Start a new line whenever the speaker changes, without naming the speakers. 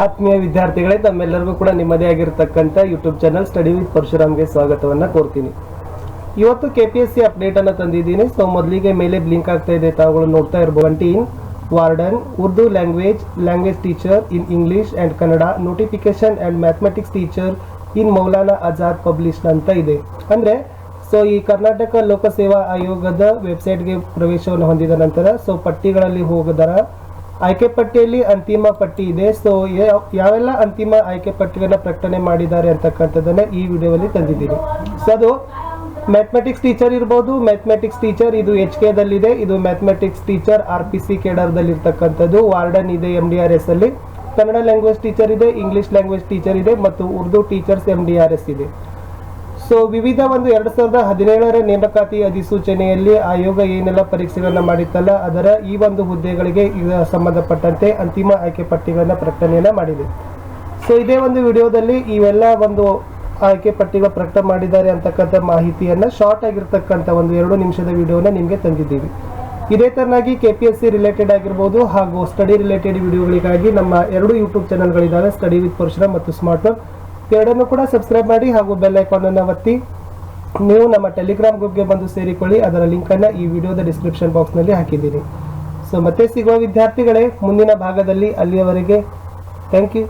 ಆತ್ಮೀಯ ವಿದ್ಯಾರ್ಥಿಗಳೇ, ತಮ್ಮೆಲ್ಲರಿಗೂ ಕೂಡ ನಿಮ್ಮದೇ ಆಗಿರತಕ್ಕಂಥ ಯೂಟ್ಯೂಬ್ ಚಾನಲ್ ಸ್ಟಡಿ ವಿತ್ ಪರಶುರಾಮ್ಗೆ ಸ್ವಾಗತವನ್ನು ಕೋರ್ತೀನಿ. ಇವತ್ತು KPSC ಅಪ್ಡೇಟ್ ಅನ್ನು ತಂದಿದ್ದೀನಿ. ಸೊ ಮೊದಲಿಗೆ ಮೇಲೆ ಬ್ಲಿಂಕ್ ಆಗ್ತಾ ಇದೆ, ತಾವುಗಳು ನೋಡ್ತಾ ಇರಬಹುದು. 17 warden Urdu language teacher in English and Kannada notification and mathematics teacher in Maulana Azad published ಅಂತ ಇದೆ. ಅಂದ್ರೆ ಸೊ ಈ ಕರ್ನಾಟಕ ಲೋಕಸೇವಾ ಆಯೋಗದ ವೆಬ್ಸೈಟ್ಗೆ ಪ್ರವೇಶವನ್ನು ಹೊಂದಿದ ನಂತರ ಸೊ ಪಟ್ಟಿಗಳಲ್ಲಿ ಹೋಗದರ ಆಯ್ಕೆ ಪಟ್ಟಿಯಲ್ಲಿ ಅಂತಿಮ ಪಟ್ಟಿ ಇದೆ. ಸೊ ಯಾವೆಲ್ಲ ಅಂತಿಮ ಆಯ್ಕೆ ಪಟ್ಟಿಗಳನ್ನ ಪ್ರಕಟಣೆ ಮಾಡಿದ್ದಾರೆ ಅಂತಕ್ಕಂಥದ್ದನ್ನ ಈ ವಿಡಿಯೋದಲ್ಲಿ ತಂದಿದ್ದೀನಿ. ಸೊ ಅದು ಮ್ಯಾಥಮೆಟಿಕ್ಸ್ ಟೀಚರ್ ಇರ್ಬೋದು. ಮ್ಯಾಥಮೆಟಿಕ್ಸ್ ಟೀಚರ್ ಇದು HK ದಲ್ಲಿದೆ. ಇದು ಮ್ಯಾಥಮೆಟಿಕ್ಸ್ ಟೀಚರ್ RPC ಕೇಡರ್ದಲ್ಲಿ ಇರ್ತಕ್ಕಂಥದ್ದು. ವಾರ್ಡನ್ ಇದೆ MDRS ಅಲ್ಲಿ. ಕನ್ನಡ ಲ್ಯಾಂಗ್ವೇಜ್ ಟೀಚರ್ ಇದೆ, ಇಂಗ್ಲಿಷ್ ಲ್ಯಾಂಗ್ವೇಜ್ ಟೀಚರ್ ಇದೆ ಮತ್ತು ಉರ್ದು ಟೀಚರ್ಸ್ MDRS ಇದೆ. ಸೊ ವಿವಿಧ 2017ರ ನೇಮಕಾತಿ ಅಧಿಸೂಚನೆಯಲ್ಲಿ ಆಯೋಗ ಏನೆಲ್ಲ ಪರೀಕ್ಷೆಗಳನ್ನ ಮಾಡಿತ್ತಲ್ಲ ಅದರ ಈ ಒಂದು ಹುದ್ದೆಗಳಿಗೆ ಸಂಬಂಧಪಟ್ಟಂತೆ ಅಂತಿಮ ಆಯ್ಕೆ ಪಟ್ಟಿಗಳನ್ನ ಪ್ರಕಟಣೆಯನ್ನ ಮಾಡಿದೆ. ಸೊ ಇದೇ ಒಂದು ವಿಡಿಯೋದಲ್ಲಿ ಇವೆಲ್ಲ ಒಂದು ಆಯ್ಕೆ ಪಟ್ಟಿಗಳು ಪ್ರಕಟ ಮಾಡಿದ್ದಾರೆ ಅಂತಕ್ಕಂಥ ಮಾಹಿತಿಯನ್ನ ಶಾರ್ಟ್ ಆಗಿರ್ತಕ್ಕಂಥ ಒಂದು 2 ನಿಮಿಷದ ವಿಡಿಯೋನ ನಿಮಗೆ ತಂದಿದ್ದೀವಿ. ಇದೇ ತರನಾಗಿ KPSC ರಿಲೇಟೆಡ್ ಆಗಿರ್ಬೋದು ಹಾಗೂ ಸ್ಟಡಿ ರಿಲೇಟೆಡ್ ವಿಡಿಯೋಗಳಿಗಾಗಿ ನಮ್ಮ 2 ಯೂಟ್ಯೂಬ್ ಚಾನಲ್ಗಳಿದ್ದಾವೆ, ಸ್ಟಡಿ ವಿತ್ ಪರಶುರಾಮ್ ಮತ್ತು ಸ್ಮಾರ್ಟ್ ವರ್ಕ್. ಎರಡನ್ನು ಕೂಡ ಸಬ್ಸ್ಕ್ರೈಬ್ ಮಾಡಿ ಹಾಗೂ ಬೆಲ್ ಐಕಾನ್ ಅನ್ನು ಒತ್ತಿ. ನೀವು ನಮ್ಮ ಟೆಲಿಗ್ರಾಮ್ ಗ್ರೂಪ್ಗೆ ಬಂದು ಸೇರಿಕೊಳ್ಳಿ. ಅದರ ಲಿಂಕ್ ಅನ್ನ ಈ ವಿಡಿಯೋದ ಡಿಸ್ಕ್ರಿಪ್ಷನ್ ಬಾಕ್ಸ್ ನಲ್ಲಿ ಹಾಕಿದ್ದೀನಿ. ಸೊ ಮತ್ತೆ ಸಿಗುವ ವಿದ್ಯಾರ್ಥಿಗಳೇ ಮುಂದಿನ ಭಾಗದಲ್ಲಿ. ಅಲ್ಲಿಯವರೆಗೆ ಥ್ಯಾಂಕ್ ಯು.